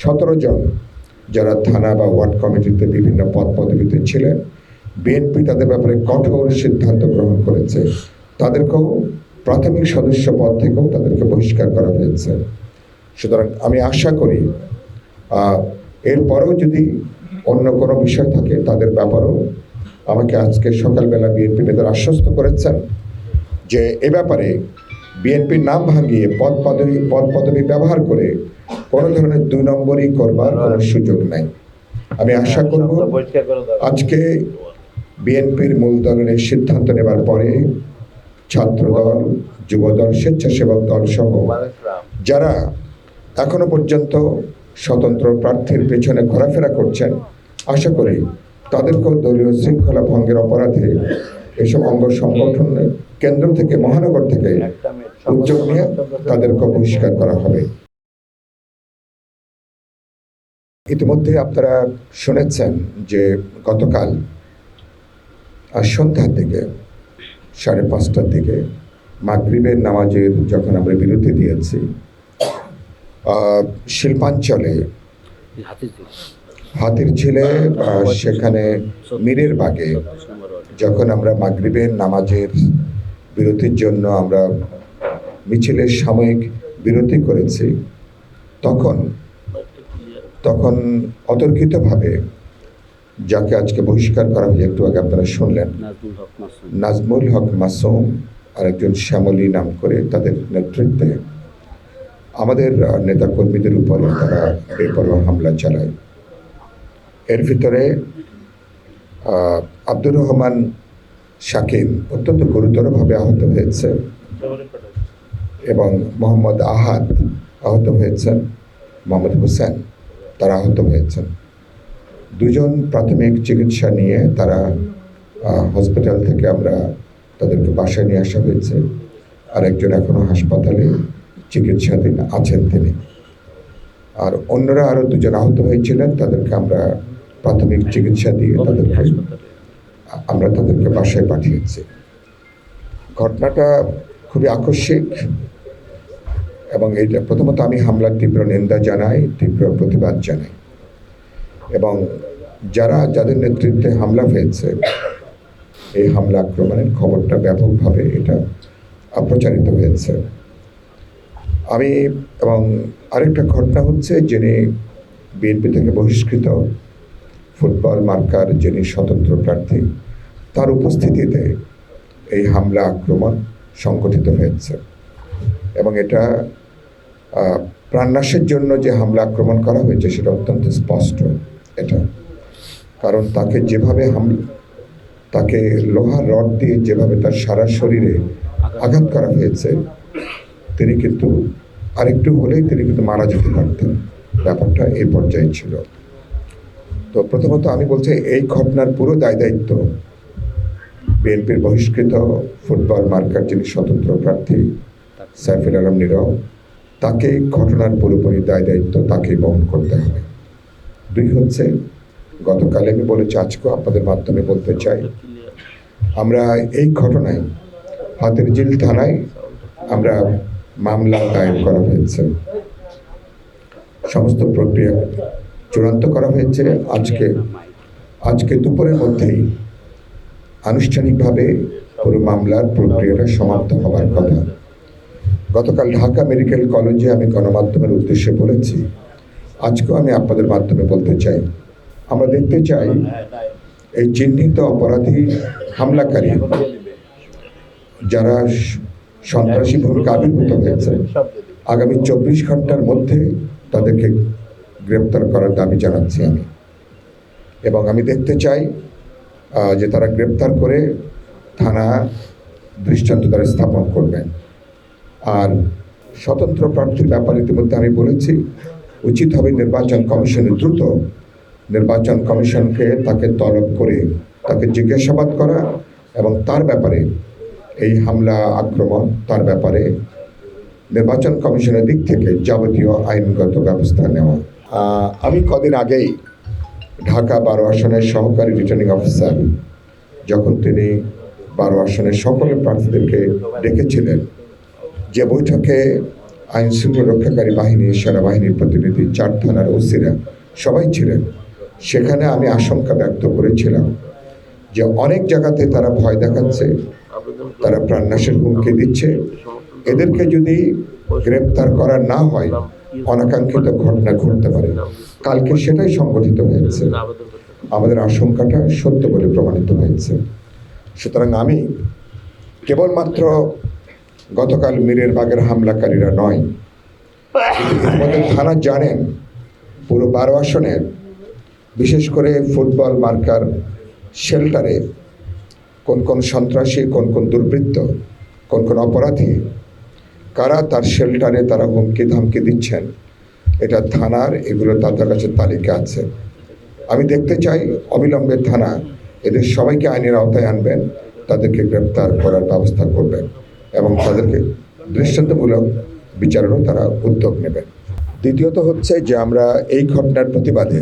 17 জন যারা থানা বা ওয়ার্ড কমিটিতে বিভিন্ন পদ পদবিতে ছিলেন, বিএনপি তাদের ব্যাপারে কঠোর সিদ্ধান্ত গ্রহণ করেছে। তাদেরকেও প্রাথমিক সদস্য পদ থেকেও তাদেরকে বহিষ্কার করা হয়েছে। সুতরাং আমি আশা করি এরপরেও যদি অন্য কোনো বিষয় থাকে তাদের ব্যাপারেও আমাকে আজকে সকালবেলা বিএনপি নেতারা আশ্বস্ত করেছেন যে এ ব্যাপারে বিএনপির নাম ভাঙিয়ে পদ পদবি ব্যবহার করে কোনো ধরনের 2 নম্বরই করবার কোনো সুযোগ নাই। আমি আশা করব আজকে বিএনপির মূল দলের এই সিদ্ধান্ত নেবার পরে ছাত্রদল, যুবদল, স্বেচ্ছাসেবক দল সহ যারা এখনো পর্যন্ত স্বতন্ত্র প্রার্থীর পেছনে ঘোরাফেরা করছেন, আশা করি তাদেরকেও দলীয় শৃঙ্খলা ভঙ্গের অপরাধে এসব অঙ্গ সংগঠনের কেন্দ্র থেকে, মহানগর থেকে উদ্যোগ নিয়ে তাদেরকে বহিষ্কার করা হবে। ইতিমধ্যে আপনারা শুনেছেন যে গতকাল সন্ধ্যার দিকে 5:30টার দিকে মাগরিবের নামাজের যখন আমরা বিরতি দিয়েছি, শিল্পাঞ্চলে হাতিরঝিলে সেখানে মীরের বাগে যখন আমরা মাগরিবের নামাজের বিরতির জন্য আমরা মিছিলের সাময়িক বিরতি করেছি, তখন অতর্কিতভাবে যাকে আজকে বহিষ্কার করা হয়েছে, একটু আগে আপনারা শুনলেন, নাজমুল হক মাসুম আর একজন শ্যামলী নাম করে, তাদের নেতৃত্বে আমাদের নেতাকর্মীদের উপরে তারা বেপরোয়া হামলা চালায়। এর ভিতরে আব্দুর রহমান শাকিম অত্যন্ত গুরুতরভাবে আহত হয়েছে এবং মোহাম্মদ আহাদ আহত হয়েছেন, মোহাম্মদ হোসেন তারা আহত হয়েছেন। 2 জন প্রাথমিক চিকিৎসা নিয়ে তারা হসপিটাল থেকে আমরা তাদেরকে বাসায় নিয়ে আসা হয়েছে, আর একজন এখনো হাসপাতালে চিকিৎসাধীন আছেন তিনি। আর অন্যরা আরও 2 জন আহত হয়েছিলেন, তাদেরকে আমরা প্রাথমিক চিকিৎসা দিয়ে তাদেরকে বাসায় পাঠিয়েছি। ঘটনাটা খুবই আকস্মিক এবং এইটা প্রথমত আমি হামলার তীব্র নিন্দা জানাই, তীব্র প্রতিবাদ জানাই এবং যাদের নেতৃত্বে হামলা হয়েছে, এই হামলা আক্রমণের খবরটা ব্যাপকভাবে এটা প্রচারিত হয়েছে। এবং আরেকটা ঘটনা হচ্ছে, যিনি বিএনপি থেকে বহিষ্কৃত ফুটবল মার্কার যিনি স্বতন্ত্র প্রার্থী, তার উপস্থিতিতে এই হামলা আক্রমণ সংগঠিত হয়েছে এবং এটা প্রাণনাশের জন্য যে হামলা আক্রমণ করা হয়েছে সেটা অত্যন্ত স্পষ্ট। এটা কারণ তাকে লোহার রড দিয়ে যেভাবে তার সারা শরীরে আঘাত করা হয়েছে, তিনি কিন্তু আরেকটু হলেই তিনি কিন্তু মারা যেতে পারতেন। ব্যাপারটা এই পর্যায়ে ছিল। তো প্রথমত আমি বলছি, এই ঘটনার পুরো দায়িত্ব বিএনপির বহিষ্কৃত ফুটবল মার্কার যিনি স্বতন্ত্র প্রার্থী সাইফুল আলম নীরব, তাকে ঘটনার পুরোপুরি দায়িত্ব তাকেই বহন করতে হবে। 2 হচ্ছে, গতকালে আমি বলেছি, আজকেও আপনাদের মাধ্যমে বলতে চাই, আমরা এই ঘটনায় হাতিরঝিল থানায় আমরা মামলা দায়ের করা হয়েছে, সমস্ত প্রক্রিয়া চূড়ান্ত করা হয়েছে। আজকে দুপুরের মধ্যেই আনুষ্ঠানিকভাবে পুরো মামলার প্রক্রিয়াটা সমাপ্ত হবার কথা। গতকাল ঢাকা মেডিকেল কলেজে আমি গণমাধ্যমের উদ্দেশ্যে বলেছি, আজকেও আমি আপনাদের মাধ্যমে বলতে চাই, আমরা দেখতে চাই এই চিহ্নিত অপরাধী হামলাকারী যারা সন্ত্রাসী ভূমিকা আবির্ভূত হয়েছে, আগামী 24 ঘন্টার মধ্যে তাদেরকে গ্রেপ্তার করার দাবি জানাচ্ছি আমি। এবং আমি দেখতে চাই যে তারা গ্রেপ্তার করে থানা দৃষ্টান্ত দ্বারা স্থাপন করবেন। আর স্বতন্ত্র প্রার্থীর ব্যাপারে ইতিমধ্যে আমি বলেছি, উচিত হবে নির্বাচন কমিশনের দ্রুত নির্বাচন কমিশনকে তাকে তলব করে তাকে জিজ্ঞাসাবাদ করা এবং তার ব্যাপারে এই হামলা আক্রমণ তার ব্যাপারে নির্বাচন কমিশনের দিক থেকে যাবতীয় আইনগত ব্যবস্থা নেওয়া। আমি কদিন আগেই ঢাকা 12 আসনের সহকারী রিটার্নিং অফিসার যখন তিনি 12 আসনের সকল প্রার্থীদেরকে ডেকেছিলেন, যে বৈঠকে আইন শৃঙ্খলা রক্ষাকারী বাহিনী, সেনাবাহিনীর প্রতিনিধি, 4 থানার ওসিরা সবাই ছিলেন। সেখানে আমি আশঙ্কা ব্যক্ত করেছিলাম যে অনেক জায়গাতে তারা ভয় দেখাচ্ছে, তারা প্রাণনাশের হুমকি দিচ্ছে। এদেরকে যদি গ্রেপ্তার করা না হয় অনাকাঙ্ক্ষিত ঘটনা ঘটতে পারে। কালকে সেটাই সংঘটিত হয়েছে। আমাদের আশঙ্কাটা সত্য বলে প্রমাণিত হয়েছে। সুতরাং আমি কেবলমাত্র গতকাল মীরের বাগের হামলাকারীরা নয়, ইতিমধ্যে থানা জানেন পুরো 12 আসনের, বিশেষ করে ফুটবল মার্কার শেল্টারে কোন কোন সন্ত্রাসী, কোন কোন দুর্বৃত্ত, কোন কোন অপরাধী, কারা তার শেল্টারে তারা হুমকি ধামকি দিচ্ছেন, এটা থানার, এগুলো তাদের কাছে তালিকা আছে। আমি দেখতে চাই অবিলম্বে থানা এদের সবাইকে আইনের আওতায় আনবেন, তাদেরকে গ্রেপ্তার করার ব্যবস্থা করবেন এবং তাদেরকে দৃষ্টান্তমূলক বিচারেরও তারা উদ্যোগ নেবেন। দ্বিতীয়ত হচ্ছে যে আমরা এই ঘটনার প্রতিবাদে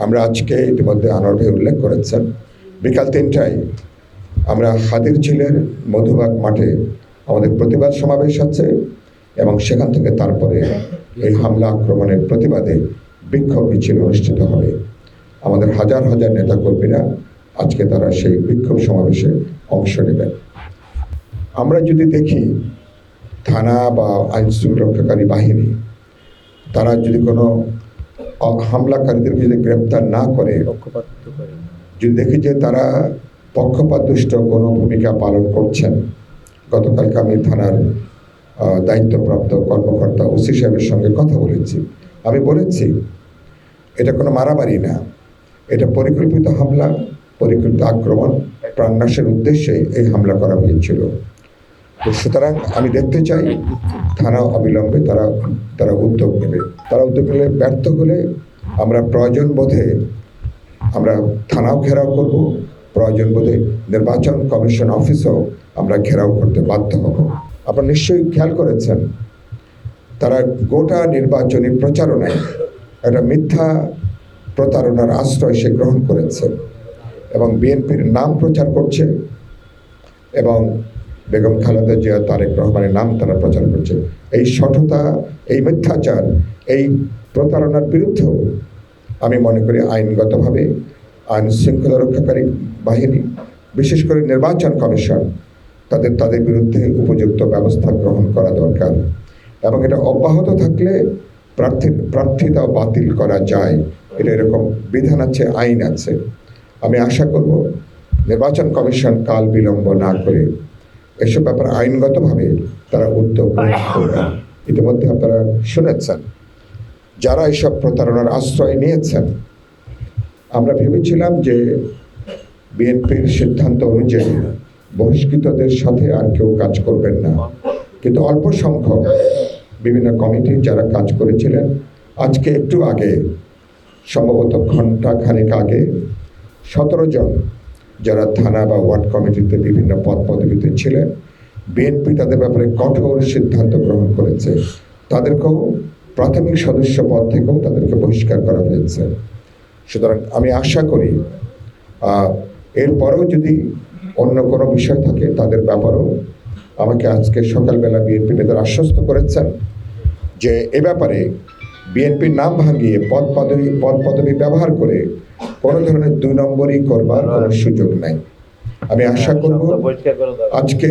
আমরা আজকে ইতিমধ্যে আনোয়ার ভাই উল্লেখ করেছেন, বিকাল 3টায় আমরা হাতিরঝিলের মধুবাগ মাঠে আমাদের প্রতিবাদ সমাবেশ আছে এবং সেখান থেকে তারপরে এই হামলা আক্রমণের প্রতিবাদে বিক্ষোভ মিছিল অনুষ্ঠিত হবে। আমাদের হাজার হাজার নেতাকর্মীরা আজকে তারা সেই বিক্ষোভ সমাবেশে অংশ নেবেন। আমরা যদি দেখি থানা বা আইন শৃঙ্খলা রক্ষাকারী বাহিনী তারা যদি কোনো হামলাকারীদেরকে যদি গ্রেপ্তার না করে, যদি দেখি যে তারা পক্ষপাতদুষ্ট কোনো ভূমিকা পালন করছেন। গতকালকে আমি থানার দায়িত্বপ্রাপ্ত কর্মকর্তা ওসি সাহেবের সঙ্গে কথা বলেছি। আমি বলেছি এটা কোনো মারামারি না, এটা পরিকল্পিত হামলা, পরিকল্পিত আক্রমণ, প্রাণনাশের উদ্দেশ্যে এই হামলা করা হয়েছিল। তো সুতরাং আমি দেখতে চাই থানা অবিলম্বে তারা উদ্যোগ নেবে। তারা উদ্যোগ নিলে ব্যর্থ হলে আমরা প্রয়োজন বোধে আমরা থানাও ঘেরাও করব, প্রয়োজন বোধে নির্বাচন কমিশন অফিসও আমরা ঘেরাও করতে বাধ্য হব। আপনারা নিশ্চয়ই খেয়াল করেছেন তারা গোটা নির্বাচনী প্রচারণায় একটা মিথ্যা প্রতারণার আশ্রয় সে গ্রহণ করেছে এবং বিএনপির নাম প্রচার করছে এবং বেগম খালেদা জিয়া, তারেক রহমানের নাম তারা প্রচার করছে। এই সঠতা, এই মিথ্যাচার, এই প্রতারণার বিরুদ্ধেও আমি মনে করি আইনগতভাবে আইন শৃঙ্খলা রক্ষাকারী বাহিনী, বিশেষ করে নির্বাচন কমিশন তাদের বিরুদ্ধে উপযুক্ত ব্যবস্থা গ্রহণ করা দরকার এবং এটা অব্যাহত থাকলে প্রার্থিতাও বাতিল করা যায়। এটা এরকম বিধান আছে, আইন আছে। আমি আশা করব নির্বাচন কমিশন কাল বিলম্ব না করে এসব ব্যাপারে আইনগতভাবে তারা উদ্যোগ গ্রহণ করবেন। ইতিমধ্যে আপনারা শুনেছেন যারা এসব প্রতারণার আশ্রয় নিয়েছেন, আমরা ভেবেছিলাম যে বিএনপির সিদ্ধান্ত অনুযায়ী বহিষ্কৃতদের সাথে আর কেউ কাজ করবেন না, কিন্তু অল্প সংখ্যক বিভিন্ন কমিটি যারা কাজ করেছিলেন, আজকে একটু আগে সম্ভবত ঘন্টা খানেক আগে 17 জন যারা থানা বা ওয়ার্ড কমিটিতে বিভিন্ন পদ পদবিতে ছিলেন, বিএনপি তাদের ব্যাপারে কঠোর সিদ্ধান্ত গ্রহণ করেছে। তাদেরকেও প্রাথমিক সদস্য পদ থেকেও তাদেরকে বহিষ্কার করা হয়েছে। সুতরাং আমি আশা করি এরপরেও যদি অন্য কোনো বিষয় থাকে তাদের ব্যাপারেও আমাকে আজকে সকালবেলা বিএনপি নেতারা আশ্বস্ত করেছেন যে এ ব্যাপারে বিএনপির নাম ভাঙিয়ে পদ পদবি ব্যবহার করে কোনো ধরনের 2 নম্বরই করবার কোনো সুযোগ নাই। আমি আশা করব আজকে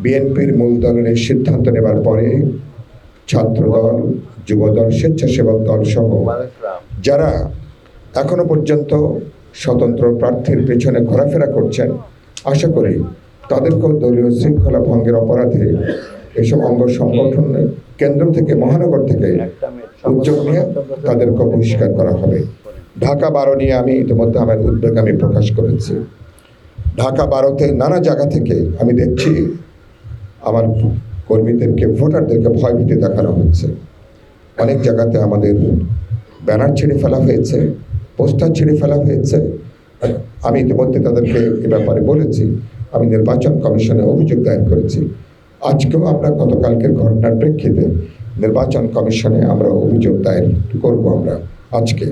বিএনপির মূল দলের এই সিদ্ধান্ত নেবার পরে ছাত্রদল, যুবদল, স্বেচ্ছাসেবক দল সহ যারা এখনো পর্যন্ত স্বতন্ত্র প্রার্থীর পেছনে ঘোরাফেরা করছেন, আশা করি তাদেরকেও দলীয় শৃঙ্খলা ভঙ্গের অপরাধে এসব অঙ্গ সংগঠন কেন্দ্র থেকে, মহানগর থেকে উদ্যোগ নিয়ে তাদেরকে বহিষ্কার করা হবে। ঢাকা 12 নিয়ে আমি ইতিমধ্যে আমার উদ্বেগ আমি প্রকাশ করেছি। ঢাকা 12তে নানা জায়গা থেকে আমি দেখছি আমার কর্মীদেরকে, ভোটারদেরকে ভয়ভীতি দেখানো হচ্ছে। অনেক জায়গাতে আমাদের ব্যানার ছেড়ে ফেলা হয়েছে, পোস্টার ছেড়ে ফেলা হয়েছে। আমি ইতিমধ্যে তাদেরকে এ ব্যাপারে বলেছি, আমি নির্বাচন কমিশনে অভিযোগ দায়ের করেছি। আজকেও আমরা গতকালকের ঘটনার প্রেক্ষিতে নির্বাচন কমিশনে আমরা অভিযোগ দায়ের করব। আমরা আজকে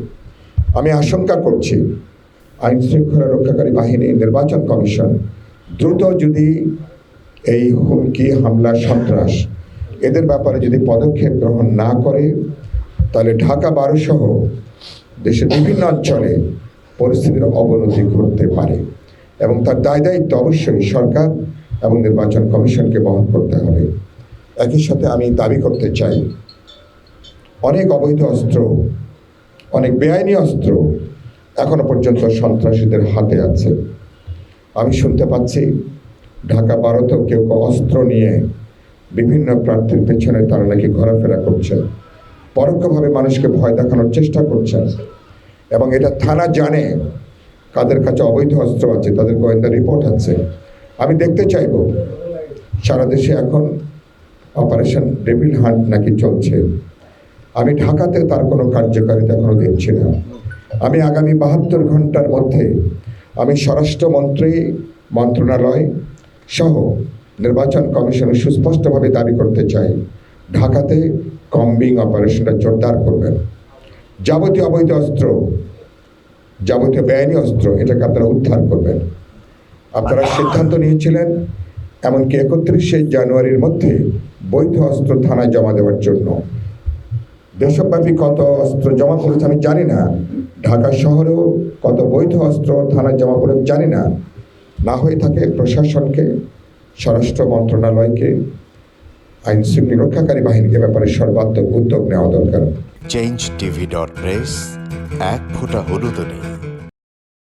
আমি আশঙ্কা করছি আইন শৃঙ্খলা রক্ষাকারী বাহিনী, নির্বাচন কমিশন দ্রুত যদি এই হুমকি, হামলা, সন্ত্রাস এদের ব্যাপারে যদি পদক্ষেপ গ্রহণ না করে তাহলে ঢাকা 12 সহ দেশের বিভিন্ন অঞ্চলে পরিস্থিতির অবনতি ঘটতে পারে এবং তার দায়িত্ব অবশ্যই সরকার এবং নির্বাচন কমিশনকে বহন করতে হবে। একই সাথে আমি দাবি করতে চাই, অনেক অবৈধ অস্ত্র, অনেক বেআইনি অস্ত্র এখনো পর্যন্ত সন্ত্রাসীদের হাতে আছে। আমি শুনতে পাচ্ছি ঢাকা 12তেও কেউ অস্ত্র নিয়ে বিভিন্ন প্রার্থীর পেছনে তারা নাকি ঘোরাফেরা করছেন, পরোক্ষভাবে মানুষকে ভয় দেখানোর চেষ্টা করছেন এবং এটা থানা জানে কাদের কাছে অবৈধ অস্ত্র আছে, তাদের গোয়েন্দা রিপোর্ট আছে। আমি দেখতে চাইব সারা দেশে এখন অপারেশন ডেভিল হান্ট নাকি চলছে। আমি ঢাকাতে তার কোনো কার্যকারিতা এখনো দেখছি না। আমি আগামী 72 ঘন্টার মধ্যে আমি স্বরাষ্ট্রমন্ত্রী মন্ত্রণালয় সহ নির্বাচন কমিশনের সুস্পষ্টভাবে দাবি করতে চাই, ঢাকাতে কম্বিং অপারেশনটা জোরদার করবেন। যাবতীয় অবৈধ অস্ত্র, যাবতীয় বেআইনি অস্ত্র এটাকে আপনারা উদ্ধার করবেন। আপনারা সিদ্ধান্ত নিয়েছিলেন এমনকি 31শে জানুয়ারির মধ্যে বৈধ অস্ত্র থানায় জমা দেওয়ার জন্য। দেশব্যাপী কত অস্ত্র জমা পড়েছে আমি জানি না, ঢাকা শহরেও কত বৈধ অস্ত্র থানায় জমা পড়ে আমি জানি না। না হয়ে থাকে প্রশাসনকে, স্বরাষ্ট্র মন্ত্রণালয়কে, আইন শৃঙ্খলা রক্ষাকারী বাহিনীকে ব্যাপারে সর্বাত্মক উদ্যোগ নেওয়া দরকার। change tv.press এক ফোঁটা হলুদ নেই।